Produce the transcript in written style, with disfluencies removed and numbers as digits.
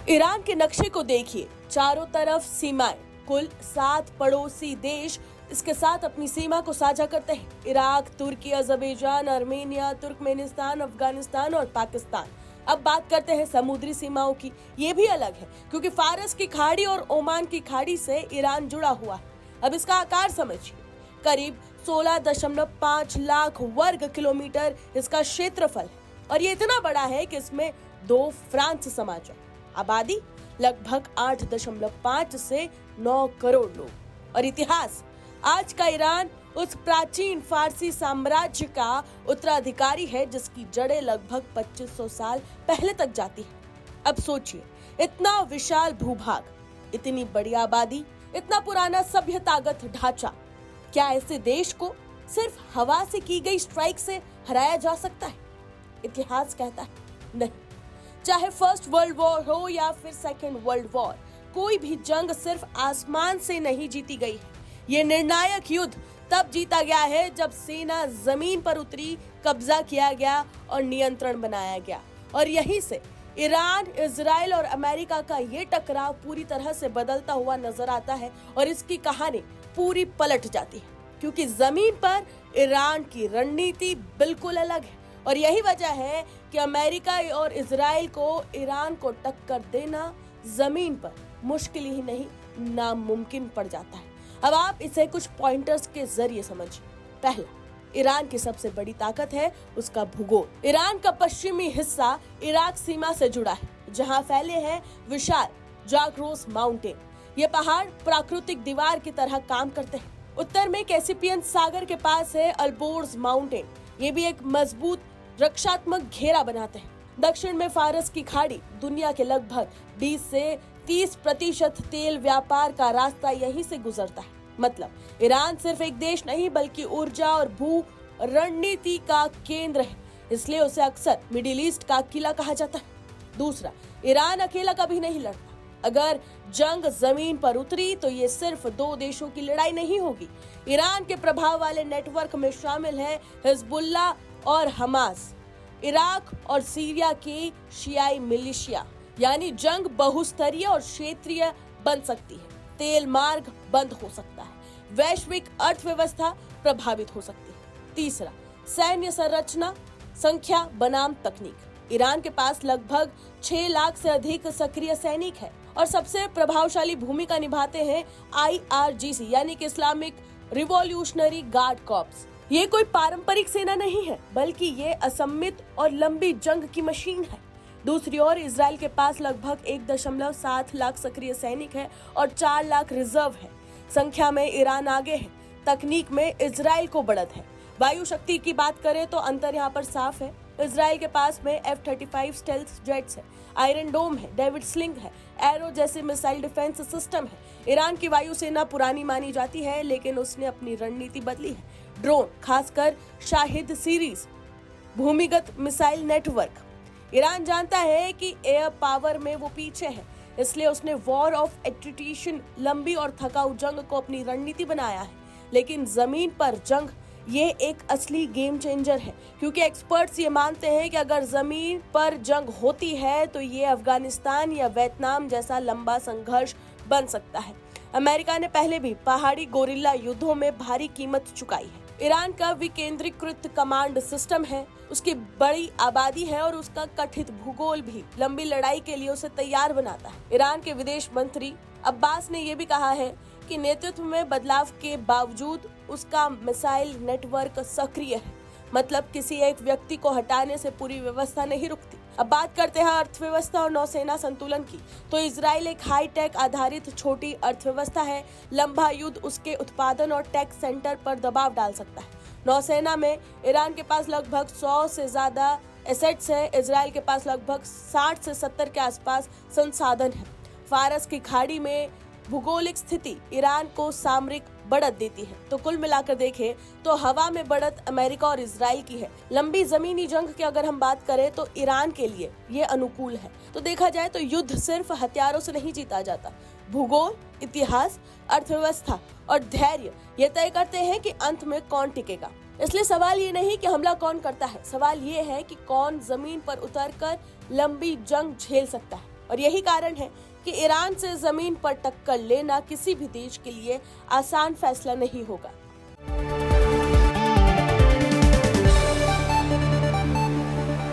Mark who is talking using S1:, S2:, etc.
S1: Iran के नक्शे को देखिए, चारों तरफ सीमाएं, कुल 7 पड़ोसी देश इसके साथ अपनी सीमा को साझा करते हैं। इराक, तुर्की, अजरबैजान, आर्मेनिया, तुर्कमेनिस्तान, अफगानिस्तान और पाकिस्तान। अब बात करते हैं समुद्री सीमाओं की। ये भी अलग है क्योंकि फारस की खाड़ी और ओमान की खाड़ी से ईरान जुड़ा हुआ है। अब इसका आकार समझिए, करीब 16.5 लाख वर्ग किलोमीटर इसका क्षेत्रफल है और ये इतना बड़ा है कि इसमें 2 फ्रांस समा जाए। आबादी लगभग 8.5 से 9 करोड़ लोग। और इतिहास, आज का ईरान उस प्राचीन फारसी साम्राज्य का उत्तराधिकारी है जिसकी जड़ें लगभग 2500 साल पहले तक जाती है। अब सोचिए, इतना विशाल भूभाग, इतनी बड़ी आबादी, इतना पुराना सभ्यतागत ढांचा, क्या ऐसे देश को सिर्फ हवा से की गई स्ट्राइक से हराया जा सकता है? इतिहास कहता है नहीं। चाहे फर्स्ट वर्ल्ड वॉर हो या फिर सेकेंड वर्ल्ड वॉर, कोई भी जंग सिर्फ आसमान से नहीं जीती गई है। ये निर्णायक युद्ध तब जीता गया है जब सेना जमीन पर उतरी, कब्जा किया गया और नियंत्रण बनाया गया। और यहीं से ईरान, इजराइल और अमेरिका का ये टकराव पूरी तरह से बदलता हुआ नजर आता है और इसकी कहानी पूरी पलट जाती है क्योंकि जमीन पर ईरान की रणनीति बिल्कुल अलग है। और यही वजह है कि अमेरिका और इजराइल को ईरान को टक्कर देना जमीन पर मुश्किल ही नहीं, नामुमकिन पड़ जाता है। अब आप इसे कुछ पॉइंटर्स के जरिए समझिए। पहला, ईरान की सबसे बड़ी ताकत है उसका भूगोल। ईरान का पश्चिमी हिस्सा इराक सीमा से जुड़ा है, जहां फैले हैं विशाल जाग्रोस माउंटेन। ये पहाड़ प्राकृतिक दीवार की तरह काम करते हैं। उत्तर में कैस्पियन सागर के पास है अल्बोर्ज माउंटेन, ये भी एक मजबूत रक्षात्मक घेरा बनाते हैं। दक्षिण में फारस की खाड़ी, दुनिया के लगभग 20 से 30% तेल व्यापार का रास्ता यहीं से गुजरता है। मतलब ईरान सिर्फ एक देश नहीं बल्कि ऊर्जा और भू रणनीति का केंद्र है, इसलिए उसे अक्सर मिडिल ईस्ट का किला कहा जाता है। दूसरा, ईरान अकेला कभी नहीं लड़ता। अगर जंग जमीन पर उतरी तो ये सिर्फ 2 देशों की लड़ाई नहीं होगी। ईरान के प्रभाव वाले नेटवर्क में शामिल है हिजबुल्लाह और हमास, इराक और सीरिया की शियाई मिलिशिया। यानी जंग बहुस्तरीय और क्षेत्रीय बन सकती है। तेल मार्ग बंद हो सकता है, वैश्विक अर्थव्यवस्था प्रभावित हो सकती है। तीसरा, सैन्य संरचना, संख्या बनाम तकनीक। ईरान के पास लगभग 6 लाख से अधिक सक्रिय सैनिक है और सबसे प्रभावशाली भूमिका निभाते हैं IRGC यानी कि इस्लामिक रिवॉल्यूशनरी गार्ड कॉर्प्स। ये कोई पारंपरिक सेना नहीं है बल्कि ये असम्मित और लंबी जंग की मशीन है। दूसरी ओर इजराइल के पास लगभग 1.7 लाख सक्रिय सैनिक है और 4 लाख रिजर्व है। संख्या में ईरान आगे है, तकनीक में इजराइल को बढ़त है। वायु शक्ति की बात करें तो अंतर यहाँ पर साफ है। इजराइल के पास में F-35 स्टेल्थ जेट्स है, आयरन डोम है, डेविड स्लिंग है, एरो जैसे मिसाइल डिफेंस सिस्टम है। ईरान की वायुसेना पुरानी मानी जाती है लेकिन उसने अपनी रणनीति बदली है। ड्रोन, खासकर शाहिद सीरीज भूमिगत मिसाइल नेटवर्क। ईरान जानता है कि एयर पावर में वो पीछे है, इसलिए उसने वॉर ऑफ एट्रिटिशन, लंबी और थकाऊ जंग को अपनी रणनीति बनाया है। लेकिन जमीन पर जंग ये एक असली गेम चेंजर है क्योंकि एक्सपर्ट्स ये मानते हैं कि अगर जमीन पर जंग होती है तो ये अफगानिस्तान या वियतनाम जैसा लंबा संघर्ष बन सकता है। अमेरिका ने पहले भी पहाड़ी गोरिल्ला युद्धों में भारी कीमत चुकाई है। ईरान का विकेंद्रीकृत कमांड सिस्टम है, उसकी बड़ी आबादी है और उसका कथित भूगोल भी लंबी लड़ाई के लिए उसे तैयार बनाता है। ईरान के विदेश मंत्री अब्बास ने यह भी कहा है कि नेतृत्व में बदलाव के बावजूद उसका मिसाइल नेटवर्क सक्रिय है। मतलब किसी एक व्यक्ति को हटाने से पूरी व्यवस्था नहीं रुकती। अब बात करते हैं अर्थव्यवस्था और नौसेना संतुलन की, तो इजराइल एक हाई टेक आधारित छोटी अर्थव्यवस्था है। लंबा युद्ध उसके उत्पादन और टेक सेंटर पर दबाव डाल सकता है। नौसेना में ईरान के पास लगभग 100 से ज्यादा एसेट्स है, इजराइल के पास लगभग 60 से 70 के आसपास संसाधन है। फारस की खाड़ी में भूगोलिक स्थिति ईरान को सामरिक बढ़त देती है। तो कुल मिलाकर देखें तो हवा में बढ़त अमेरिका और इजराइल की है। लंबी जमीनी जंग की अगर हम बात करें तो ईरान के लिए ये अनुकूल है। तो देखा जाए तो युद्ध सिर्फ हथियारों से नहीं जीता जाता। भूगोल, इतिहास, अर्थव्यवस्था और धैर्य ये तय करते हैं कि अंत में कौन टिकेगा। इसलिए सवाल ये नहीं कि हमला कौन करता है, सवाल ये है कि कौन जमीन पर उतरकर लंबी जंग झेल सकता है। और यही कारण है कि ईरान से जमीन पर टक्कर लेना किसी भी देश के लिए आसान फैसला नहीं होगा।